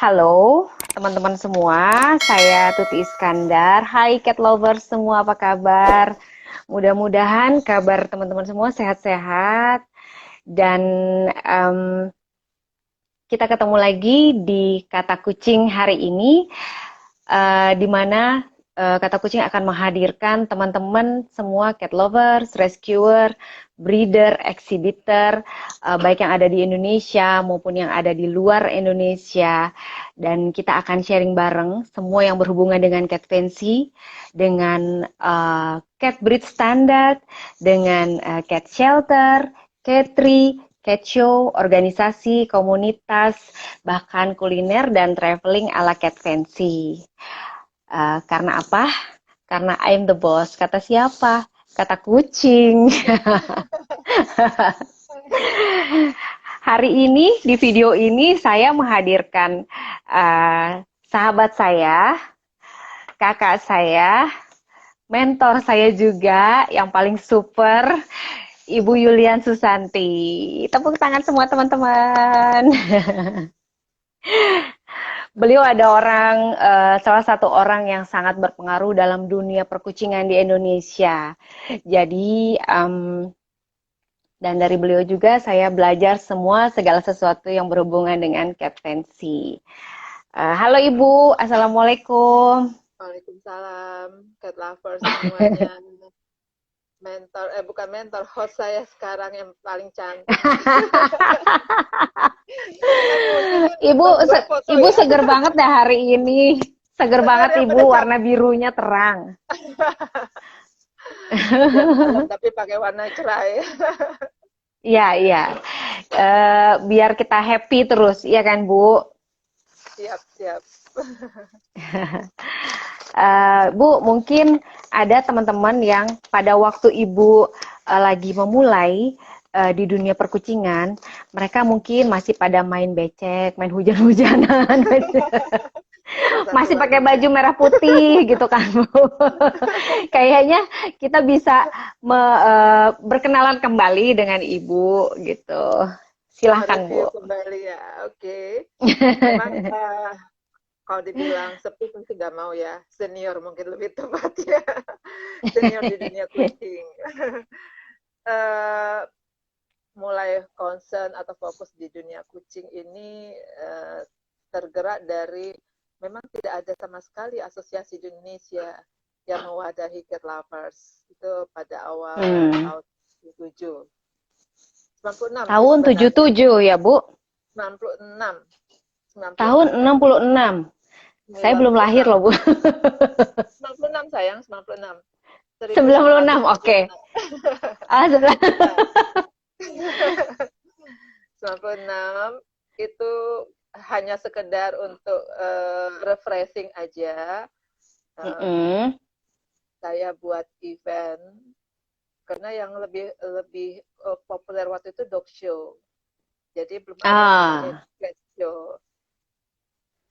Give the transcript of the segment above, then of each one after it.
Halo teman-teman semua, saya Tuti Iskandar. Hai cat lovers semua, apa kabar? Mudah-mudahan kabar teman-teman semua sehat-sehat dan em, kita ketemu lagi di Kata Kucing hari ini, di mana Kata Kucing akan menghadirkan teman-teman semua cat lovers, rescuer, breeder, exhibitor, baik yang ada di Indonesia maupun yang ada di luar Indonesia. Dan kita akan sharing bareng semua yang berhubungan dengan cat fancy, dengan cat breed standard, dengan cat shelter, catry, cat show, organisasi, komunitas, bahkan kuliner dan traveling ala cat fancy. Karena apa? Karena I'm the boss. Kata siapa? Kata kucing. Hari ini di video ini saya menghadirkan sahabat saya, kakak saya, mentor saya juga yang paling super, Ibu Yulian Susanti. Tepuk tangan semua teman-teman. Beliau ada salah satu orang yang sangat berpengaruh dalam dunia perkucingan di Indonesia. Jadi, dan dari beliau juga saya belajar semua segala sesuatu yang berhubungan dengan cat fancy. Halo Ibu, Assalamualaikum. Waalaikumsalam, cat lovers semuanya. Bukan mentor, host saya sekarang yang paling cantik. Tapi mungkin Ibu, buat foto Ibu ya. seger banget deh hari ini. Seger Benar banget ya, Ibu, warna birunya terang. Udah malam tapi pakai warna cerah ya. Iya, iya. Biar kita happy terus, iya kan Bu? Siap, siap. Bu, mungkin ada teman-teman yang pada waktu Ibu lagi memulai di dunia perkucingan, mereka mungkin masih pada main becek, main hujan-hujanan, masih pakai baju merah putih gitu kan Bu. Kayaknya kita bisa berkenalan kembali dengan Ibu gitu. Silahkan Mereview Bu. kembali ya, oke. Memang kalau dibilang sepi pasti nggak mau ya, senior mungkin lebih tepat ya. Senior di dunia kucing. Eh, Mulai concern atau fokus di dunia kucing ini tergerak dari memang tidak ada sama sekali asosiasi di Indonesia yang mewadahi cat lovers itu pada awal tahun 77 96 sih Tahun sebenarnya 77 ya Bu? 96 Tahun 96 66. Saya belum lahir 96 loh Bu. 96 sayang 96 96, oke. 1996 Ah, nah 96 itu hanya sekedar untuk refreshing aja. Saya buat event karena yang lebih populer waktu itu dog show. Jadi belum ada namanya cat show.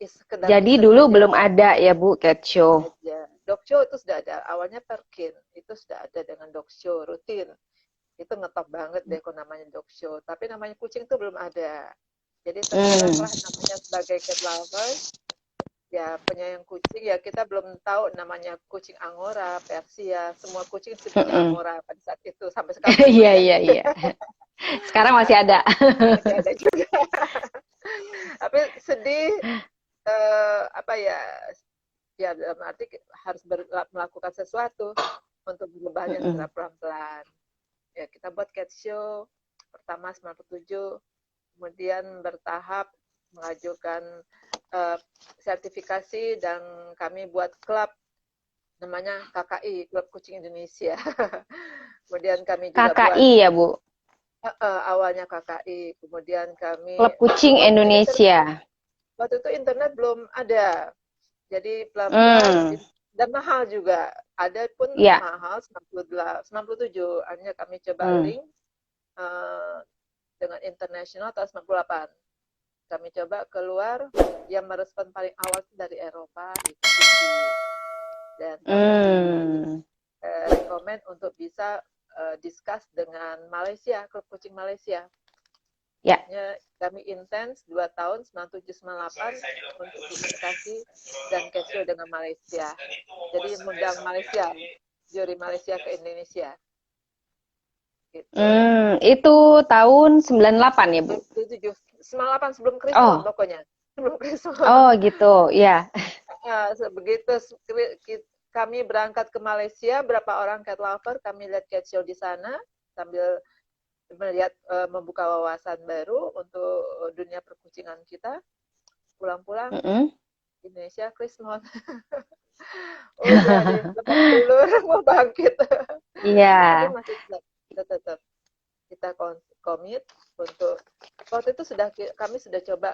Sekedar Jadi iseng dulu aja. belum ada ya Bu cat show. Aja. Dog show itu sudah ada. Awalnya Perkin itu sudah ada dengan dog show rutin. Itu ngetop banget deh kalau namanya dog show. Tapi namanya kucing itu belum ada. Jadi tergeraklah namanya sebagai cat lover. Ya penyayang kucing ya kita belum tahu namanya kucing Angora, Persia, semua kucing disebutnya Angora pada saat itu sampai sekarang sama Iya, ya. iya, iya. Sekarang masih ada. Masih ada juga. Tapi sedih apa ya? Ya dalam arti harus melakukan sesuatu untuk berubahnya secara pelan-pelan. Ya kita buat cat show pertama 97, kemudian bertahap mengajukan sertifikasi dan kami buat klub namanya KKI, Klub Kucing Indonesia. Kemudian kami juga buat KKI ya Bu? awalnya KKI, kemudian kami Klub Kucing Indonesia. waktu itu internet belum ada, jadi pelan-pelan dan mahal juga. Ada pun Ya. mahal 97, akhirnya kami coba link dengan internasional tahun 98. Kami coba keluar, yang merespon paling awal dari Eropa itu dan kami rekomen untuk bisa discuss dengan Malaysia, klub kucing Malaysia. Ya. Kami intens 2 tahun 97-98 untuk komunikasi dan casio dengan Malaysia. Jadi mengundang Malaysia, juri Malaysia ke Indonesia. Gitu. Itu tahun 98 ya, Bu? 98 sebelum Krismon pokoknya. Sebelum Krismon. Oh, gitu. Ya. Begitu kami berangkat ke Malaysia, berapa orang cat lover, kami lihat cat show di sana sambil melihat membuka wawasan baru untuk dunia perkucingan kita. Pulang-pulang Indonesia Krismon. Udah deh, lepas telur mau bangkit. Iya. Tapi masih tetap kita komit untuk waktu itu kami sudah coba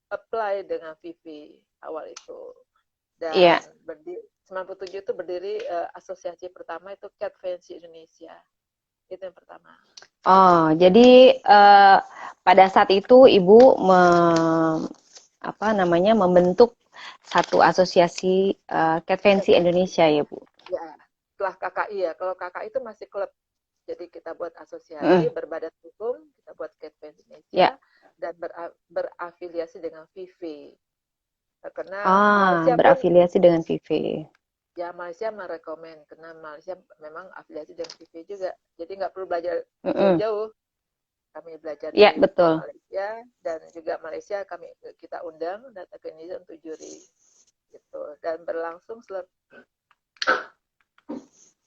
apply dengan Vivi awal itu. Dan 97 itu berdiri asosiasi pertama itu Cat Fancy Indonesia. Itu yang pertama. Oh, jadi pada saat itu Ibu membentuk satu asosiasi Cat Fancy Indonesia ya, Bu? Ya, setelah KKI ya. Kalau KKI itu masih klub. Jadi kita buat asosiasi berbadan hukum, kita buat Cat Fancy Indonesia dan berafiliasi dengan Vivi. Karena Malaysia berafiliasi dengan Vivi. Ya, Malaysia merekomend karena Malaysia memang afiliasi dengan Vivi juga. Jadi nggak perlu belajar jauh-jauh. Kami belajar di Malaysia dan juga Malaysia kita undang datang ke Indonesia untuk juri. Gitu. Dan berlangsung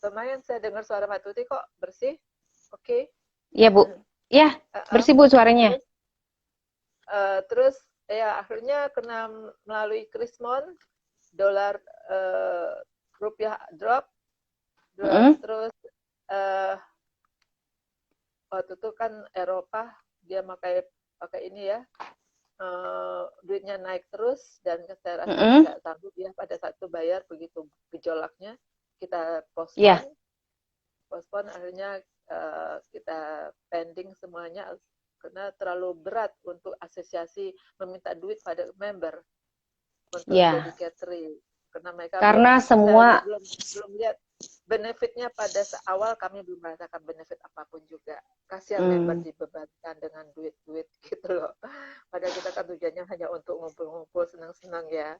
lumayan saya dengar suara Mbak Tuti kok bersih. Oke. Iya, Bu. Iya, bersih Bu suaranya. Terus ya akhirnya kena melalui Krismon, dolar rupiah drop terus waktu itu kan Eropa dia pakai ini ya duitnya naik terus dan saya rasa tidak sanggup ya pada saat itu bayar begitu gejolaknya kita postpone akhirnya kita pending semuanya karena terlalu berat untuk asosiasi meminta duit pada member untuk jadi catering karena mereka belum lihat benefitnya pada awal kami belum merasakan benefit apapun juga kasihan member dibebankan dengan duit-duit gitu loh padahal kita kan tujuannya hanya untuk ngumpul-ngumpul senang-senang ya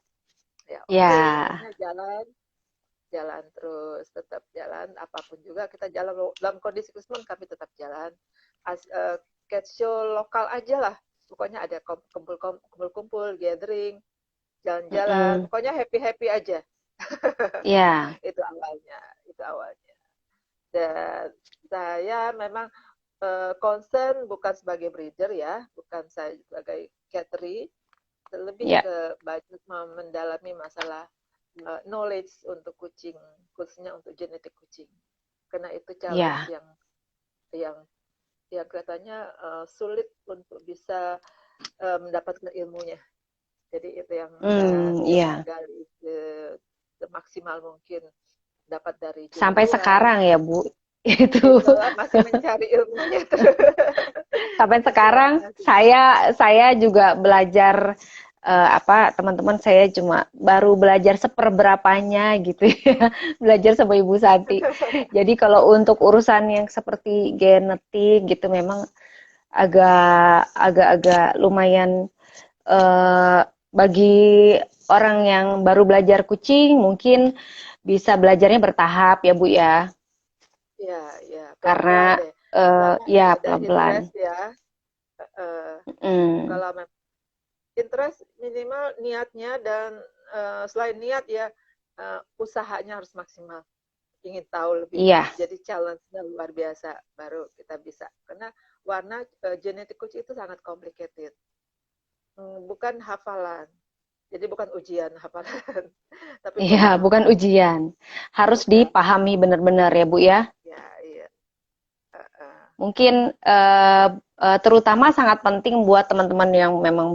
jalan terus tetap jalan apapun juga kita jalan dalam kondisi Krismon kami tetap jalan cat show lokal aja lah pokoknya ada kumpul-kumpul gathering jalan-jalan, pokoknya happy aja. Itu awalnya. Dan saya memang concern bukan sebagai breeder ya, bukan saya sebagai catering, lebih ke banyak mendalami masalah knowledge untuk kucing, khususnya untuk genetik kucing. Karena itu challenge yang kelihatannya sulit untuk bisa mendapatkan ilmunya. Jadi itu yang saya gali semaksimal mungkin dapat dari sampai sekarang ya Bu itu masih mencari ilmunya sampai sekarang saya juga belajar teman-teman saya cuma baru belajar seperberapanya gitu ya belajar sama Ibu Santi jadi kalau untuk urusan yang seperti genetik gitu memang agak lumayan bagi orang yang baru belajar kucing mungkin bisa belajarnya bertahap ya Bu ya. Iya. Karena pelan-pelan. Kalau interest minimal niatnya dan selain niat ya usahanya harus maksimal. Ingin tahu lebih. Jadi challenge-nya luar biasa baru kita bisa. Karena warna genetik kucing itu sangat complicated. Bukan hafalan. Jadi bukan ujian hafalan. Tapi bukan ujian. Harus dipahami benar-benar ya Bu ya. Iya. Mungkin terutama sangat penting buat teman-teman yang memang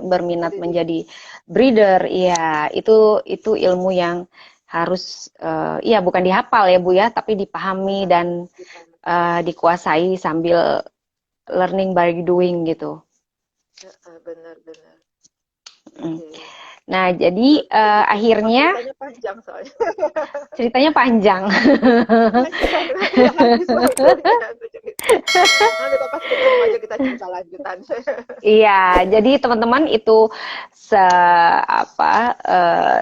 berminat menjadi breeder. Iya, itu ilmu yang harus bukan dihafal ya Bu ya, tapi dipahami dan dikuasai sambil learning by doing gitu. Benar. Nah, jadi akhirnya ceritanya panjang soalnya. Ceritanya panjang. Nanti pas ketemu aja kita cerita lanjutan. Iya, jadi teman-teman itu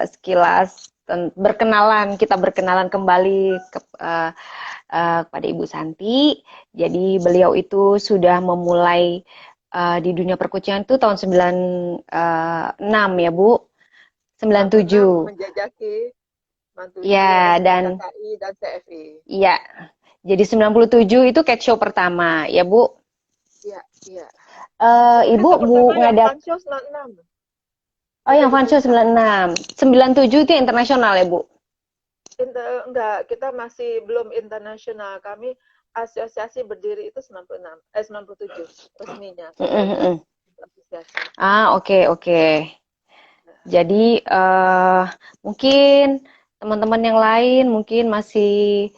sekilas berkenalan, kita berkenalan kembali kepada Ibu Santi. Jadi beliau itu sudah memulai di dunia perkucian itu tahun 96 ya Bu, 96 97. menjajaki Mantujuan Ya, dan KKI dan CFI. ya, jadi 97 itu catch show pertama ya Bu. Iya, iya. Ibu Sebenarnya Bu pertama yang ngadak. Fun Show 96 Oh, udah yang di Fun Show puncak. 96. 97 itu internasional ya, Bu? Enggak, kita masih belum internasional. Kami asosiasi berdiri itu 96, 97 resminya. Mm, Kita mm, udah mm. asosiasi. Ah, oke, oke. Jadi, mungkin teman-teman yang lain mungkin masih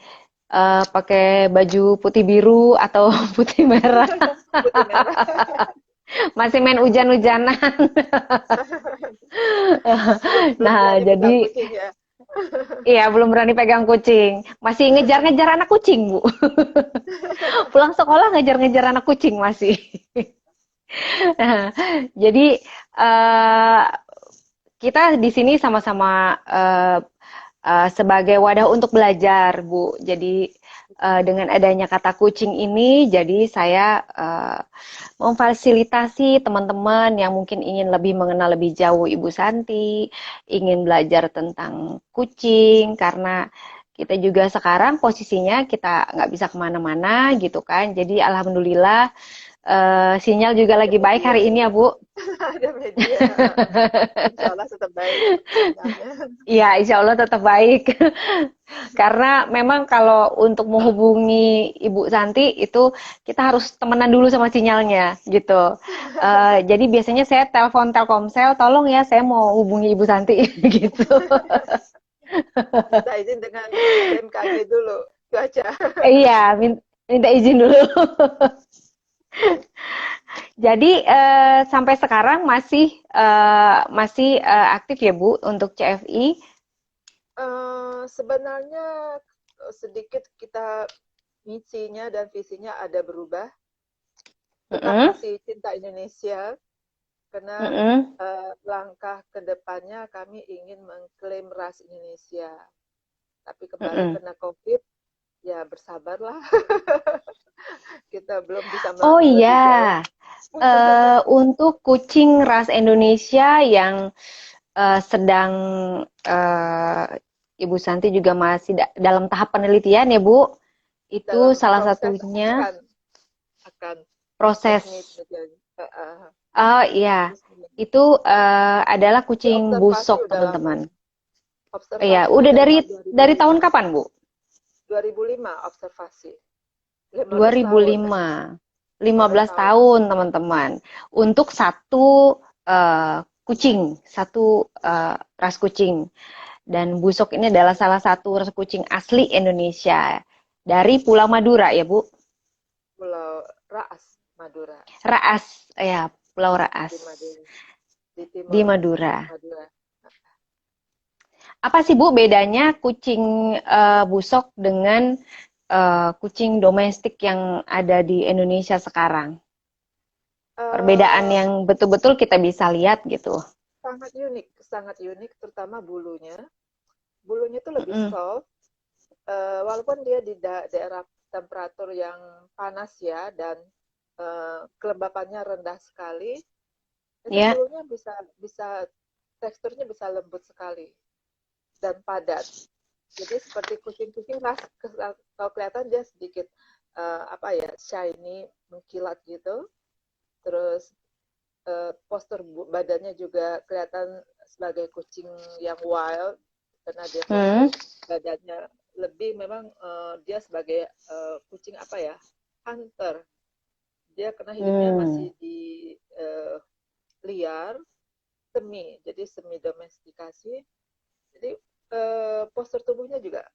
pakai baju putih biru atau putih merah. Putih merah. Masih main hujan-hujanan. Belum Nah, berani pegang jadi kucing ya. iya belum berani pegang kucing. Masih ngejar-ngejar anak kucing, Bu. Pulang sekolah ngejar-ngejar anak kucing masih. Jadi eh, kita di sini sama-sama sebagai wadah untuk belajar, Bu. Jadi dengan adanya kata kucing ini, jadi saya memfasilitasi teman-teman yang mungkin ingin lebih mengenal lebih jauh Ibu Santi, ingin belajar tentang kucing, karena kita juga sekarang posisinya kita nggak bisa kemana-mana gitu kan. Jadi alhamdulillah sinyal juga Ada lagi baik media hari ya. ini ya Bu. Ada media. Insya Allah tetap baik sinyalnya. Iya, insya Allah tetap baik. Karena memang kalau untuk menghubungi Ibu Santi itu kita harus temenan dulu sama sinyalnya gitu. Jadi biasanya saya telepon Telkomsel, tolong ya saya mau hubungi Ibu Santi gitu. Minta izin dengan BMKG dulu cuaca. Iya, minta izin dulu. Jadi sampai sekarang masih aktif ya Bu untuk CFI. Sebenarnya sedikit kita misinya dan visinya ada berubah. Tetap Mm-mm, masih cinta Indonesia karena mm-mm. langkah kedepannya kami ingin mengklaim ras Indonesia. Tapi kembali Mm-mm. karena COVID, ya bersabarlah. Kita belum bisa Oh melangkah lebih jauh. iya, untuk kucing ras Indonesia yang sedang eh, Ibu Santi juga masih dalam tahap penelitian ya Bu. Itu Dalam salah proses satunya akan resmi proses. menjadi Oh iya, resmi. itu adalah Tapi kucing observasi busok udah lama. teman-teman. Iya, Observasi udah dari dari tahun dari 2005. tahun kapan Bu? 2005 observasi. 15 tahun. 2005. 15 15 tahun. tahun teman-teman. Untuk satu kucing, satu ras kucing. Dan busok ini adalah salah satu ras kucing asli Indonesia dari Pulau Madura ya Bu. Pulau Raas, Madura. Raas, ya Pulau Di Raas Madura. Di di timur Madura. Madura. Apa sih Bu bedanya kucing busok dengan kucing domestik yang ada di Indonesia sekarang? Perbedaan Eh, yang betul-betul kita bisa lihat gitu. sangat unik, terutama bulunya. Bulunya itu lebih Mm-mm. soft, walaupun dia di daerah temperatur yang panas ya, dan kelembapannya rendah sekali, itu Ya. bulunya bisa bisa teksturnya bisa lembut sekali dan padat. Jadi seperti kucing-kucing ras, kalau kelihatan dia sedikit apa ya, shiny, mengkilat gitu. Terus postur badannya juga kelihatan sebagai kucing yang wild karena dia Hmm. postur badannya lebih memang dia sebagai kucing apa ya, hunter. Dia karena hidupnya Hmm. masih di liar, jadi semi domestikasi. Jadi postur tubuhnya juga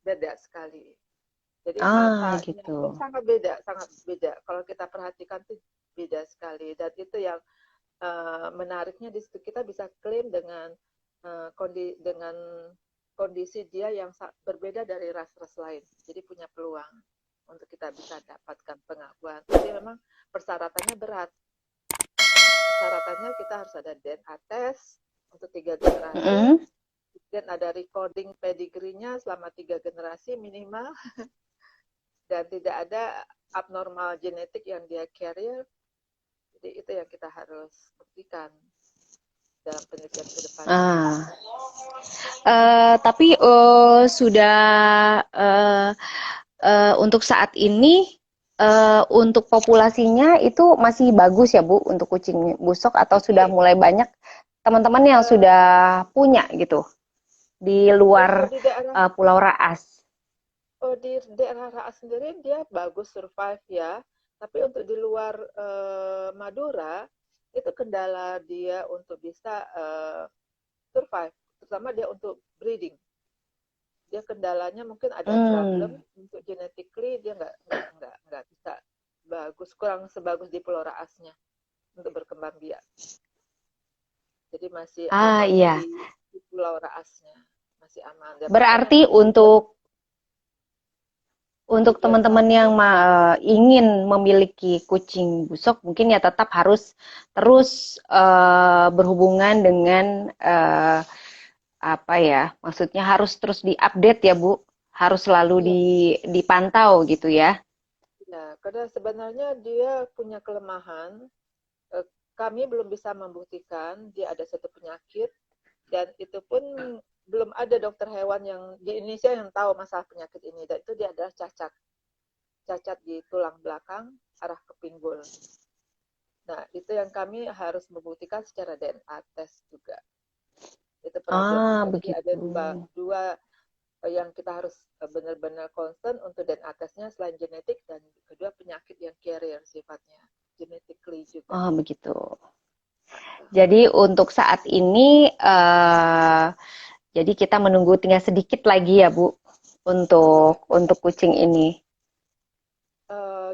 beda sekali. Jadi Ah, matanya gitu. pun sangat beda, sangat beda. Kalau kita perhatikan tuh beda sekali. Dan itu yang menariknya di situ kita bisa klaim dengan dengan kondisi dia yang berbeda dari ras-ras lain. Jadi punya peluang. untuk kita bisa dapatkan pengakuan. Tapi memang persyaratannya berat. Persyaratannya kita harus ada DNA test untuk 3 generasi, dan ada recording pedigree-nya selama 3 generasi minimal, dan tidak ada abnormal genetik yang dia carrier. Jadi itu yang kita harus buktikan dalam penelitian ke depan. Tapi sudah untuk saat ini untuk populasinya itu masih bagus ya Bu untuk kucing busok, atau sudah mulai banyak teman-teman yang sudah punya gitu di luar Pulau Raas? Di daerah Raas sendiri dia bagus survive ya, tapi untuk di luar Madura itu kendala dia untuk bisa survive, terutama dia untuk breeding. Dia kendalanya mungkin ada problem untuk genetically, dia nggak bisa bagus, kurang sebagus di Pulau Raasnya untuk berkembang biak. Jadi masih aman di Pulau Raasnya, masih aman. Dan berarti untuk teman-teman yang ingin memiliki kucing busok, mungkin ya tetap harus terus berhubungan dengan apa ya, maksudnya harus terus diupdate ya Bu, harus selalu dipantau gitu ya. Ya, karena sebenarnya dia punya kelemahan, kami belum bisa membuktikan dia ada satu penyakit, dan itu pun belum ada dokter hewan yang di Indonesia yang tahu masalah penyakit ini, dan itu dia adalah cacat di tulang belakang arah ke pinggul. Nah, itu yang kami harus membuktikan secara DNA test juga. Itu problem. Jadi ada dua yang kita harus benar-benar concern untuk DNA testnya, selain genetik, dan kedua penyakit yang carrier sifatnya, genetically juga. Oh begitu. Jadi untuk saat ini jadi kita menunggu tinggal sedikit lagi ya Bu untuk kucing ini.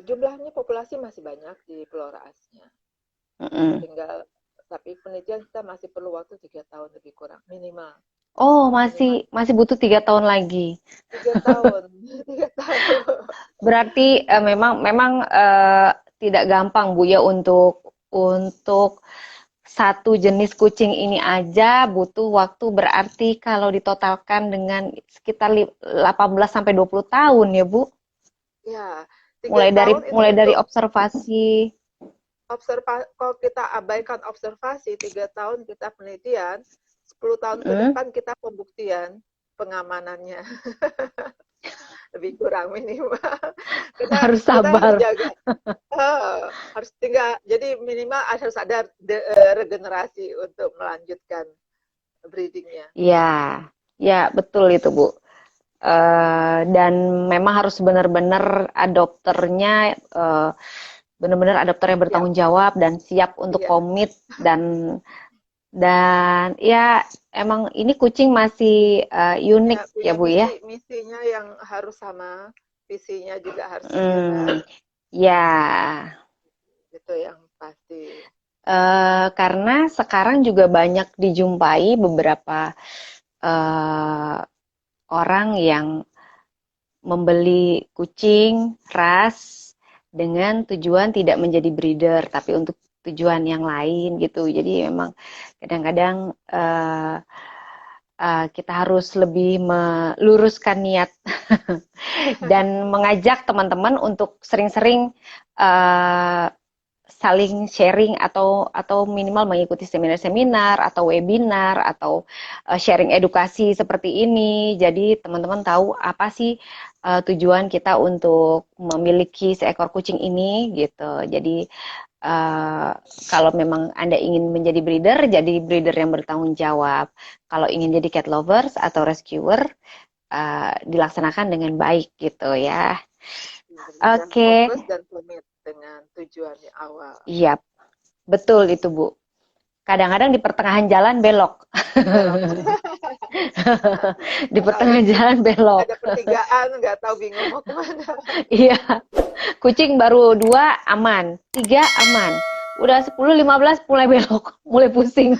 Jumlahnya populasi masih banyak di Pulau Raasnya. Tinggal, tapi penelitian kita masih perlu waktu 3 tahun lebih kurang minimal. Oh masih butuh 3 tahun lagi. 3 tahun. 3 tahun. Berarti memang tidak gampang Bu ya untuk satu jenis kucing ini aja butuh waktu, berarti kalau ditotalkan dengan sekitar 18-20 tahun ya Bu. Ya, mulai dari observasi. Kalau kita abaikan observasi 3 tahun kita penelitian, 10 tahun ke depan kita pembuktian pengamanannya. Lebih kurang minimal. Harus sabar. Harus tinggal, jadi minimal harus ada regenerasi untuk melanjutkan breedingnya. Ya betul itu Bu. Dan memang harus benar-benar adopternya benar-benar adopter yang bertanggung jawab dan siap untuk komit, dan ya emang ini kucing masih unik ya Bu ya. Misinya yang harus sama, visinya juga harus sama. Ya. Itu yang pasti. Karena sekarang juga banyak dijumpai beberapa orang yang membeli kucing ras dengan tujuan tidak menjadi breeder, tapi untuk tujuan yang lain gitu. Jadi memang kadang-kadang kita harus lebih meluruskan niat dan mengajak teman-teman untuk sering-sering saling sharing atau minimal mengikuti seminar-seminar atau webinar atau sharing edukasi seperti ini. Jadi teman-teman tahu apa sih tujuan kita untuk memiliki seekor kucing ini gitu. Jadi kalau memang Anda ingin menjadi breeder, jadi breeder yang bertanggung jawab. Kalau ingin jadi cat lovers atau rescuer, dilaksanakan dengan baik gitu ya. Oke. Fokus dan komit dengan tujuan yang awal. Iya, betul itu Bu. Kadang-kadang di pertengahan jalan belok. Di pertengahan jalan belok. Ada pertigaan, nggak tahu bingung mau kemana. Iya. Kucing baru 2 aman, 3 aman. Udah 10-15 mulai belok, mulai pusing.